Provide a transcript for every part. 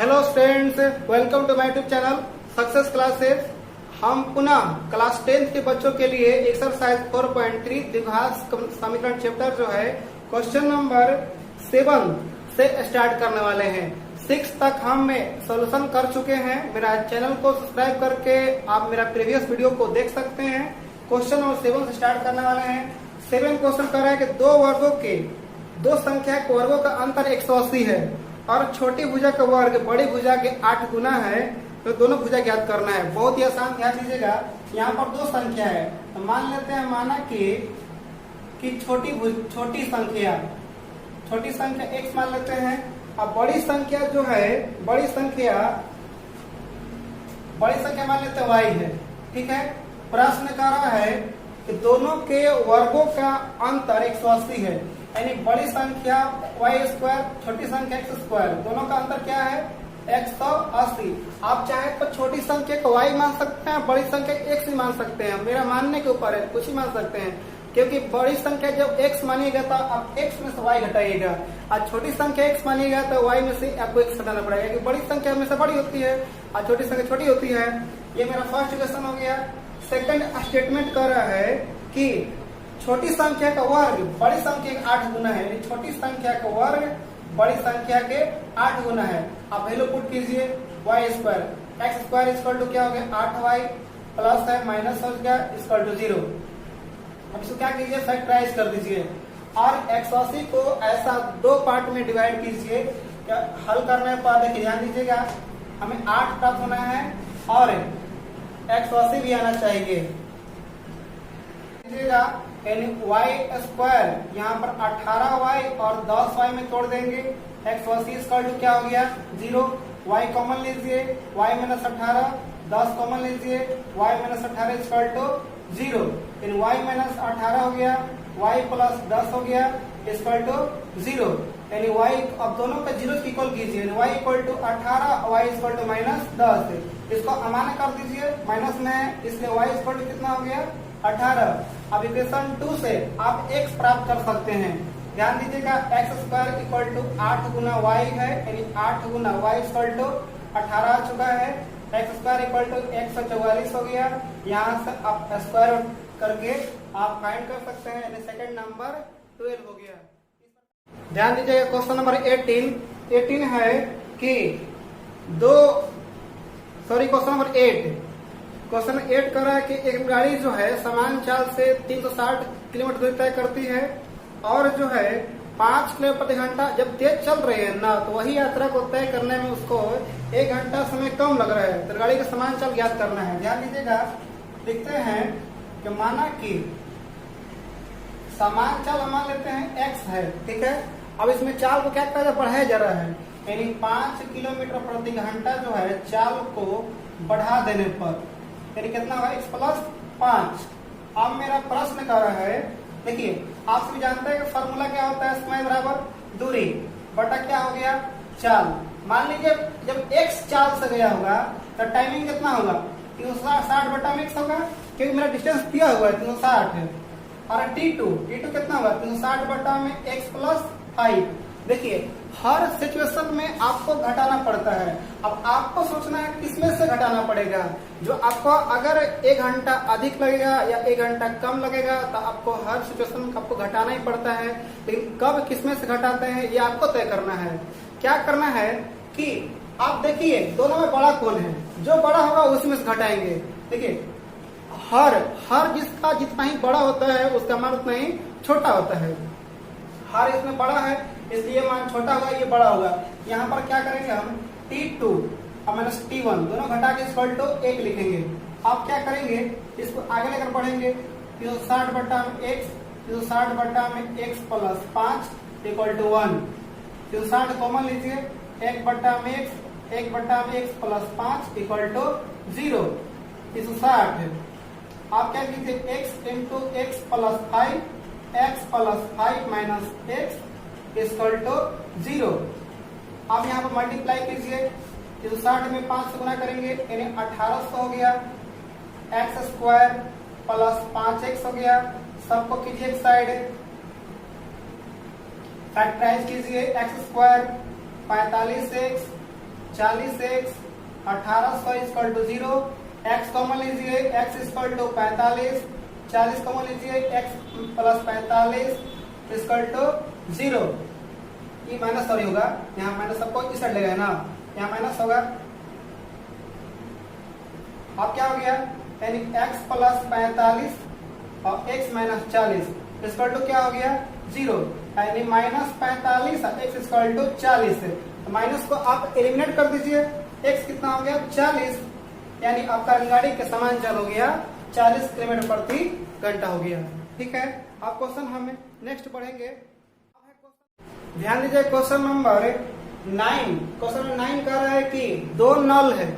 Hello students, welcome to my YouTube channel success classes. हम पुनः class 10th के बच्चों के लिए एक्सरसाइज 4.3 द्विघात समीकरण चैप्टर जो है क्वेश्चन नंबर 7 से स्टार्ट करने वाले हैं। 6 तक हम सॉल्यूशन कर चुके हैं। मेरा चैनल को सब्सक्राइब करके आप मेरा प्रीवियस वीडियो को देख सकते हैं। क्वेश्चन नंबर 7 से स्टार्ट करने वाले हैं। 7 क्वेश्चन कर रहा है कि दो संख्या के वर्गों का अंतर 180 है और छोटी भुजा का वर्ग बड़ी भुजा के 8 गुना है, तो दोनों भुजा ज्ञात करना है। बहुत ही आसान, ध्यान दीजिएगा। यहाँ पर दो संख्या है, तो मान लेते हैं माना कि छोटी संख्या x मान लेते हैं। अब बड़ी संख्या जो है बड़ी संख्या मान लेते हैं y है। ठीक है। प्रश्न कर रहा है कि दोनों के वर्गों का अंतर 180 है, यानी बड़ी संख्या y², छोटी संख्या x², दोनों का अंतर क्या है 180। आप चाहे तो छोटी संख्या को y मान सकते हैं, बड़ी संख्या x ही मान सकते हैं। मेरा मानने के ऊपर है, कुछ ही मान सकते हैं, क्योंकि बड़ी संख्या जब x मानिएगा तो आप x में से y घटाइएगा, और छोटी संख्या x मानिएगा तो y में से आपको x घटाना पड़ेगा, क्योंकि बड़ी संख्या हमेशा बड़ी होती है और छोटी संख्या छोटी होती है। ये मेरा फर्स्ट क्वेश्चन हो गया। सेकंड स्टेटमेंट कर रहा है कि छोटी संख्या का वर्ग बड़ी संख्या के 8 गुना है, यानी छोटी संख्या का वर्ग बड़ी संख्या के 8 गुना है। आप वैल्यू पुट कीजिए y², x² क्या हो गया 8y प्लस है माइनस हो गया इक्वल टू 0। अब इसको क्या कीजिए फैक्टराइज कर दीजिए और 180 को ऐसा दो पार्ट में डिवाइड कीजिए। हल करने पर देखिए, ध्यान दीजिएगा, हमें 8 प्राप्त होना है और 180 भी आना चाहिए। यानी y² यहाँ पर 18y और 10y में तोड़ देंगे। 180 क्या हो गया 0। y कॉमन लीजिए, y - 18, 10 कॉमन लीजिए, y - 18 0। इन y - 18 हो गया, y + 10 हो गया इक्वल टू 0। यानी y अब दोनों का 0 इक्वल कीजिए, y = 18, y = -10। इसको अमान्य कर दीजिए, माइनस में है इसलिए y कितना हो गया 18। अब इक्वेशन 2 से आप x प्राप्त कर सकते हैं। ध्यान दीजिएगा, x² = 8 गुना y है, यानी 8 गुना y = 18 आ चुका है। x² = 144 हो गया। यहाँ से आप स्क्वायर करके आप फाइंड कर सकते हैं, यानी सेकंड नंबर 12 हो गया। ध्यान दीजिएगा, क्वेश्चन नंबर 18 है कि क्वेश्चन नंबर 8 कर रहा है कि एक गाड़ी जो है समान चाल से 360 किलोमीटर दूरी तय करती है और जो है 5 किलोमीटर प्रति घंटा जब तेज चल रही है ना, तो वही यात्रा को तय करने में उसको 1 घंटा समय कम लग रहा है। तो गाड़ी का समान चाल ज्ञात करना है। ध्यान दीजिएगा, लिखते हैं कि माना कि समान चाल मान लेते हैं x है। ठीक है। अब इसमें चाल को क्या करना बढ़ाया जा रहा है, यानी 5 किलोमीटर प्रति घंटा जो है चाल को बढ़ा देने पर यानी कितना होगा x + 5। अब मेरा प्रश्न कर रहा है, देखिए आप सभी जानते हैं कि फॉर्मूला क्या होता है, समय बराबर दूरी बटा क्या हो गया चाल। मान लीजिए जब x चाल से गया होगा तो टाइमिंग कितना होगा 360 बटा में x होगा, क्योंकि मेरा डिस्टेंस दिया हुआ है 360 है। और t2 कितना होगा 360 बटा में x + 5। देखिए हर सिचुएशन में आपको घटाना पड़ता है। अब आपको सोचना है किसमें से घटाना पड़ेगा। जो आपको अगर 1 घंटा अधिक लगेगा या 1 घंटा कम लगेगा, तो आपको हर सिचुएशन में आपको घटाना ही पड़ता है। लेकिन कब किसमें से घटाते हैं ये आपको तय करना है। क्या करना है कि आप देखिए दोनों में बड़ा कौन है, जो बड़ा होगा उसी में से घटाएंगे। देखिए हर जिसका जितना ही बड़ा होता है उसका मान उतना ही छोटा होता है। हर इसमें बड़ा है इसलिए मान छोटा होगा, ये बड़ा होगा। यहाँ पर क्या करेंगे हम t2 और -t1 दोनों घटा के इक्वल टू 1 लिखेंगे। आप क्या करेंगे, इसको आगे लेकर बढ़ेंगे। 360 बटा में x, 360 बटा में x + 5 = 1। 360 कॉमन लीजिए, 1 बटा में x, 1 बटा में x + 5 = 0। 360 आप क्या कीजिए x × x + 5, x + 5 - x = 0। अब यहाँ पर मल्टीप्लाई कीजिए, 360 में 5 से गुना करेंगे यानी 1800 हो गया। x² + 5x हो गया। सबको कीजिए एक साइड, फैक्टराइज कीजिए। x² 45x 40x 1800 equal to 0। x common लीजिए, x इक्वल टू 45, 40 कॉमन लीजिए, x प्लस 45 इक्वल टू 0। ये माइनस सॉरी होगा, यहाँ माइनस सबको इस साइड लेगा ना, यहाँ माइनस होगा। अब क्या हो गया, यानी x प्लस 45 और x माइनस 40 इक्वल टू क्या हो गया 0, यानी माइनस 45 और x इक्वल टू 40 है। तो माइनस को आप एलिमिनेट कर दीजिए, x कितना हो गया 40, यानी आपका गाड़ी के समान चल हो गया 40 किलोमीटर प्रति घंटा हो गया। ठीक है, अब क्वेश्चन हमें नेक्स्ट पढ़ेंगे। ध्यान दीजिए क्वेश्चन नंबर 9। क्वेश्चन नंबर 9 कह रहा है कि दो नल है,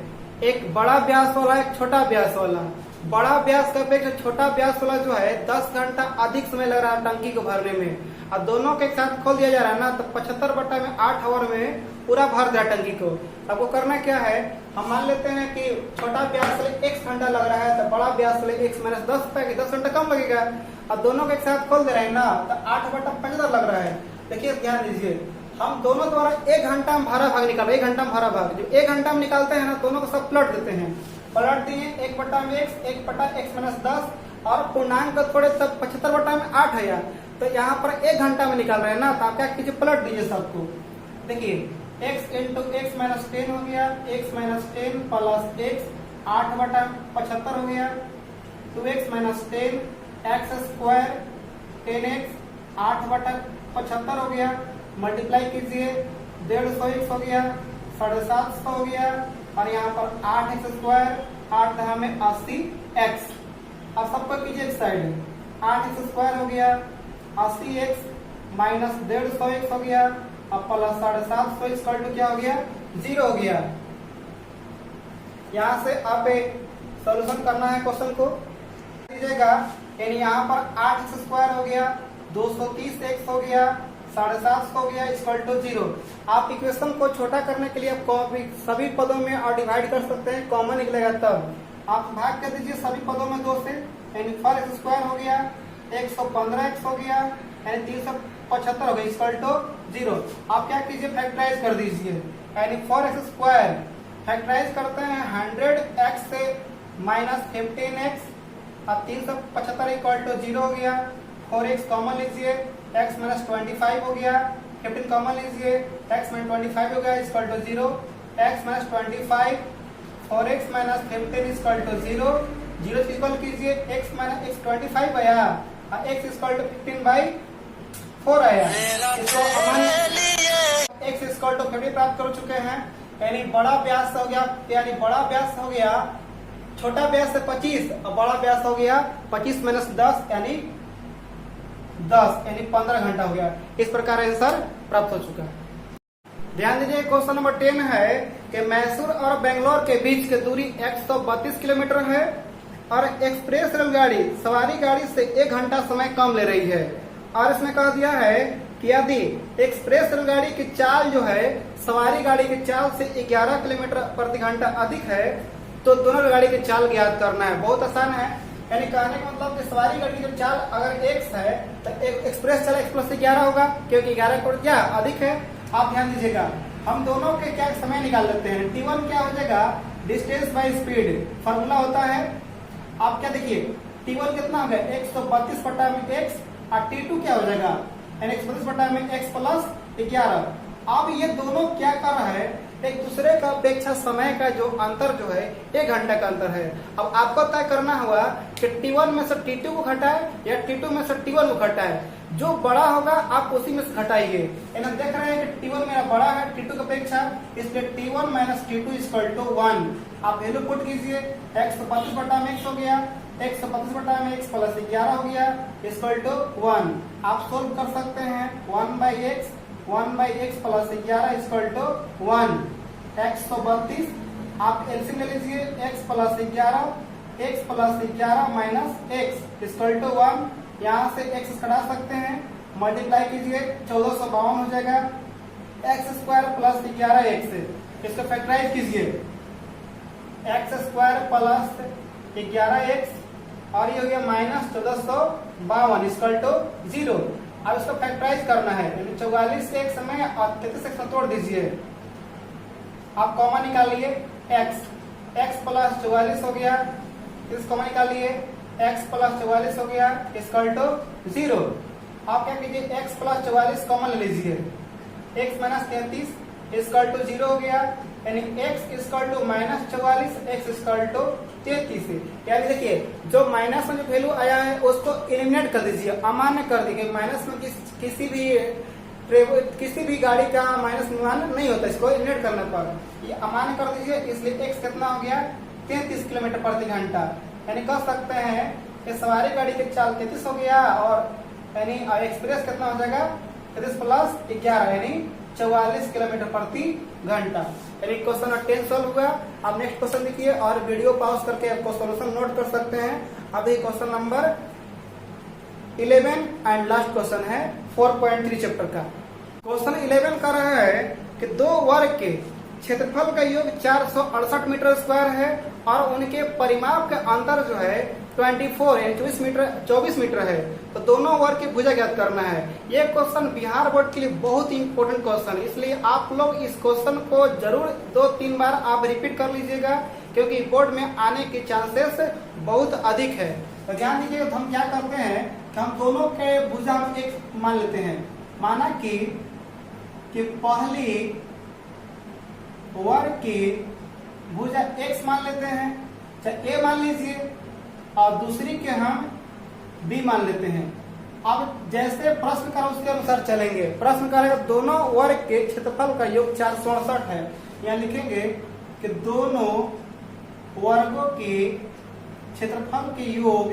एक बड़ा व्यास वाला एक छोटा व्यास वाला। बड़ा व्यास का अपेक्षा छोटा व्यास वाला जो है 10 घंटा अधिक समय लग रहा है टंकी को भरने में, और दोनों के साथ खोल दिया जा रहा है ना, तो 75/8 आवर में पूरा भर दिया टंकी को। आपको करना क्या है, हम मान लेते हैं कि छोटा व्यास वाले x घंटा लग रहा है, तो बड़ा व्यास वाले x माइनस 10 पे 10 घंटा कम लगेगा, और दोनों के साथ खोल दे रहे हैं ना, तो 8/75 लग रहा है। देखिए ध्यान दीजिए, हम दोनों द्वारा 1 घंटा में भारा भाग निकाल, 1 घंटा में भारा भाग जो 1 घंटा में निकालते हैं ना, दोनों को सब पलट देते हैं। पलट दिए 1/x 1/x माइनस 10, और पूर्णांक थोड़े सब 75/8 है यार, तो यहाँ पर 1 घंटा में निकाल रहे हैं ना, तो आप क्या कीजिए पलट दीजिए सबको। देखिए x इंटू एक्स माइनस 10 हो गया, x माइनस 10 प्लस x 8/75 हो गया, 2x minus 10 x square 10x 8/75 हो गया, मल्टीप्लाई कीजिए 150x हो गया, 750 हो गया, और यहाँ पर 8x स्क्वायर 8 में 80x। अब सबको कीजिए एक साइड, 8x स्क्वायर हो गया 80x माइनस 150x हो गया, अब प्लस 750 इक्वल टू क्या हो गया 0 हो गया। यहाँ से आप एक सोल्यूशन करना है क्वेश्चन को, लीजिएगा यानी यहाँ पर 8x स्क्वायर हो गया, 230x हो गया, 750 हो गया इक्वल टू 0। आप इक्वेशन को छोटा करने के लिए आप सभी पदों में और डिवाइड कर सकते हैं, कॉमन निकलेगा तब आप भाग कर दीजिए सभी पदों में 2 से, यानी 4x स्क्वायर हो गया, 115x हो गया, यानी 375 हो गया इक्वल टू 0। आप क्या कीजिए फैक्टराइज कर दीजिए, यानी 4x स्क्वायर फैक्टराइज करते हैं 100x से माइनस 15x, अब 375 इक्वल टू 0 हो गया। 4x कॉमन लीजिए, x माइनस 25 हो गया, 15 कॉमन लीजिए, x माइनस 25 हो गया equal to 0, x minus 25 4x minus 15 equal to 0, 0 equal कीजिए x माइनस x 25 आया, x इक्वल टू 15/4 आया। इसको हम x इक्वल टू 50 प्राप्त कर चुके हैं, यानी बड़ा व्यास हो गया, यानी बड़ा व्यास हो गया छोटा व्यास से 25 और बड़ा व्यास हो गया 25 माइनस 10 यानी 10, यानी 15 घंटा हो गया। इस प्रकार आंसर प्राप्त हो चुका है। ध्यान दीजिए क्वेश्चन नंबर 10 है कि मैसूर और बेंगलोर के बीच की दूरी 132 किलोमीटर है और एक्सप्रेस रेलगाड़ी सवारी गाड़ी से 1 घंटा समय कम ले रही है, और इसमें कह दिया है कि यदि एक्सप्रेस रेलगाड़ी की चाल जो है सवारी गाड़ी की चाल से 11 किलोमीटर प्रति घंटा अधिक है, तो दोनों रेलगाड़ी की चाल ज्ञात करना है। बहुत आसान है, यानी कहने का मतलब कि सवारी गाड़ी की चाल अगर x है तो एक्सप्रेस चाल x प्लस 11 होगा, क्योंकि 11 क्या अधिक है। आप ध्यान दीजिएगा, हम दोनों के क्या समय निकाल लेते हैं। t1 क्या हो जाएगा डिस्टेंस बाय स्पीड, फॉर्मूला होता है। आप क्या देखिए t1 कितना हो गया 132/x, और t2 क्या हो जाएगा 132/x प्लस 11। अब ये दोनों क्या कर रहा है, एक दूसरे का अपेक्षा समय का जो अंतर जो है 1 घंटा का अंतर है। अब आपको तय करना होगा कि t1 में से t2 को घटाए या t2 में से t1 को घटाए, जो बड़ा होगा आप उसी में से घटाइए। यानी देख रहे हैं कि t1 मेरा बड़ा है t2 की अपेक्षा, इसलिए t1 minus t2 equal to 1। आप वैल्यू पुट कीजिए, x तो 25/x हो गया, x तो 25/x प्लस 11 हो गया इक्वल टू 1। आप सोल्व कर सकते हैं 1/x plus 11 equal to 1। x तो 32, आप एलसीएम ले लीजिए, x plus 11 minus x equal to 1। यहाँ से x घटा सकते हैं, मल्टीप्लाई कीजिए 1452 हो जाएगा, x स्क्वायर प्लस 11x, इसको फैक्टराइज कीजिए, x स्क्वायर प्लस 11x और ये हो गया माइनस 1452 इक्वल टू 0। अब इसको फैक्टराइज करना है, यानी 44 से एक समय और 33 से तोड़ दीजिए, आप कॉमन निकालिए x प्लस 44 हो गया, इस कॉमन निकालिए x प्लस 44 हो गया इक्वल टू 0। आप क्या कीजिए x प्लस 44 कॉमन ले लीजिए, x माइनस 33 इक्वल टू 0 हो गया, यानी x equal to minus 44 x equal to 33 है। यानी देखिए जो माइनस में जो वैल्यू आया है उसको एलिमिनेट कर दीजिए, अमान्य कर दीजिए। माइनस में किसी भी गाड़ी का माइनस मान नहीं होता, इसको एलिमिनेट करने पर ये अमान्य कर दीजिए। इसलिए x कितना हो गया 33 किलोमीटर प्रति घंटा। यानी कह सकते हैं कि सवारी गाड़ी की चाल 33 हो गया और यानी एक्सप्रेस कितना हो जाएगा 33 प्लस 11 यानी 44 किलोमीटर प्रति घंटा। यानी क्वेश्चन 10 सॉल्व हुआ। आप नेक्स्ट क्वेश्चन देखिए और वीडियो पॉज करके आपको सॉल्यूशन नोट कर सकते हैं। अभी question number 11 and last question है 4.3 चैप्टर का। क्वेश्चन 11 कर रहा है कि दो वर्ग के क्षेत्रफल का योग 468 मीटर स्क्वायर है और उनके परिमाप का अंतर जो है 24 यानी 24 मीटर है, तो दोनों वर्ग की भुजा ज्ञात करना है। ये क्वेश्चन बिहार बोर्ड के लिए बहुत ही इंपॉर्टेंट क्वेश्चन है, इसलिए आप लोग इस क्वेश्चन को जरूर 2-3 बार आप रिपीट कर लीजिएगा क्योंकि बोर्ड में आने के चांसेस बहुत अधिक है। तो ध्यान दीजिएगा, तो हम क्या करते हैं कि हम दोनों के भुजा हम एक मान लेते हैं। माना कि पहली वर्ग की भुजा x मान लेते हैं, चाहे a मान लीजिए, और दूसरी के हम b मान लेते हैं। अब जैसे प्रश्न का उसके अनुसार चलेंगे। प्रश्न करेगा दोनों वर्ग के क्षेत्रफल का योग 468 है, यहाँ लिखेंगे कि दोनों वर्गों के क्षेत्रफल के योग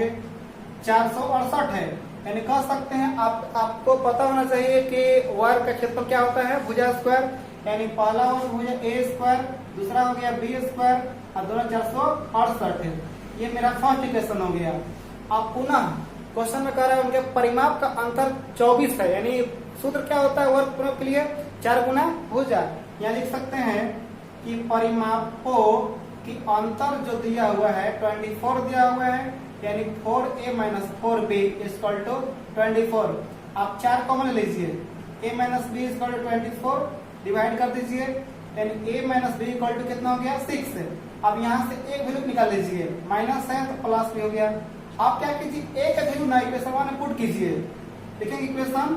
468 है। यानी कह सकते हैं आपको पता होना चाहिए कि वर्ग का क्षेत्रफल क्या होता है, भुजा स्क्वायर। यानी पहला हो भुजा a स्क्वायर, दूसरा हो गया b स्क्वायर और दोनों 468 है। ये मेरा फर्स्ट इक्वेशन हो गया। अब पुनः क्वेश्चन में कह रहा है उनके परिमाप का अंतर 24 है, यानी सूत्र क्या होता है वर्ग पूर्ण के लिए 4 गुना भुजा। यहाँ लिख सकते हैं कि परिमापों की अंतर जो दिया हुआ है 24 दिया हुआ है, यानी 4a minus 4b equal to 24। आप 4 कॉमन लीजिए, a minus b equal to 24 divide कर दीजिए, यानी a minus b equal to कितना हो गया 6 है। अब यहाँ से एक वैल्यू निकाल लीजिए, माइनस है तो प्लस भी हो गया। आप क्या कीजिए a का वैल्यू ना इक्वेशन में पुट कीजिए। देखेंगे equation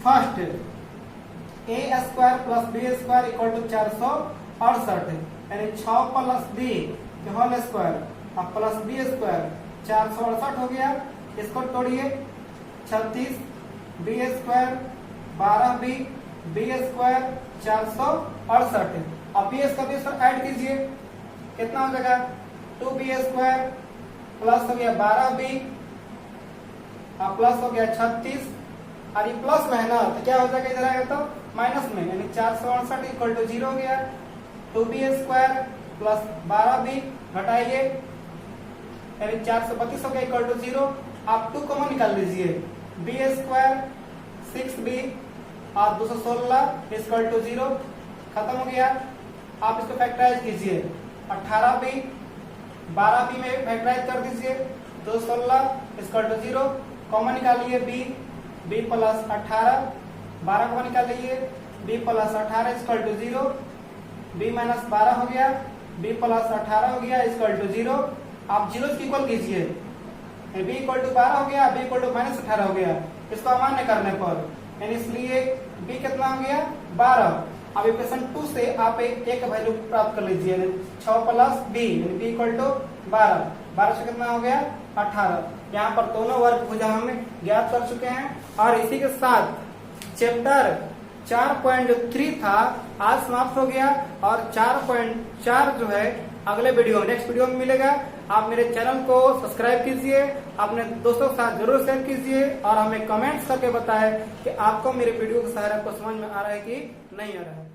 first a square plus b square equal to 468 है, यानी 6 प्लस b के होल स्क्वायर अब प्लस b स्क्वायर 468 हो गया। इसको तोड़िए 36 b square 12b b square 468 है। अब b का b ऐड कीजिए, कितना हो जाएगा 2b स्क्वायर प्लस हो गया 12b और प्लस हो गया 36 और ये प्लस में है ना तो क्या हो जाएगा इधर आएगा तो माइनस में, यानी 468 इक्वल टू 0 हो गया। 2b स्क्वायर प्लस 12b घटाइए यानी 432 हो गया इक्वल टू 0। आप 2 कॉमन निकाल लीजिए, b स्क्वायर 6b और 216 इक्वल टू 0 खत्म हो गया। आप इसको फैक्टराइज कीजिए, 18b 12b में फैक्टराइज कर दीजिए, 216 इक्वल टू 0 कॉमन निकालिए b प्लस 18 12 कॉमन निकाल लीजिए, b plus 18 equal to 0 b minus 12 हो गया, b प्लस 18 हो गया इक्वल टू 0। आप 0 की इक्वल कीजिए, b इक्वल टू 12 हो गया, b इक्वल टू माइनस 18 हो गया, इसको अमान्य करने पर, यानी इसलिए b कितना हो गया 12। अब इक्वेशन 2 से आप एक वैल्यू प्राप्त कर लीजिए, 6 प्लस b यानी b इक्वल टू 12, 12 से कितना हो गया 18। यहाँ पर दोनों वर्ग भुजा हम ज्ञात कर चुके हैं और इसी के साथ चैप्टर 4.3 था आज समाप्त हो गया और 4.4 जो है अगले वीडियो नेक्स्ट वीडियो में मिलेगा। आप मेरे चैनल को सब्सक्राइब कीजिए, अपने दोस्तों के साथ जरूर शेयर कीजिए और हमें कमेंट्स करके बताएं कि आपको मेरे वीडियो का सहारा को समझ में आ रहा है कि नहीं आ रहा है।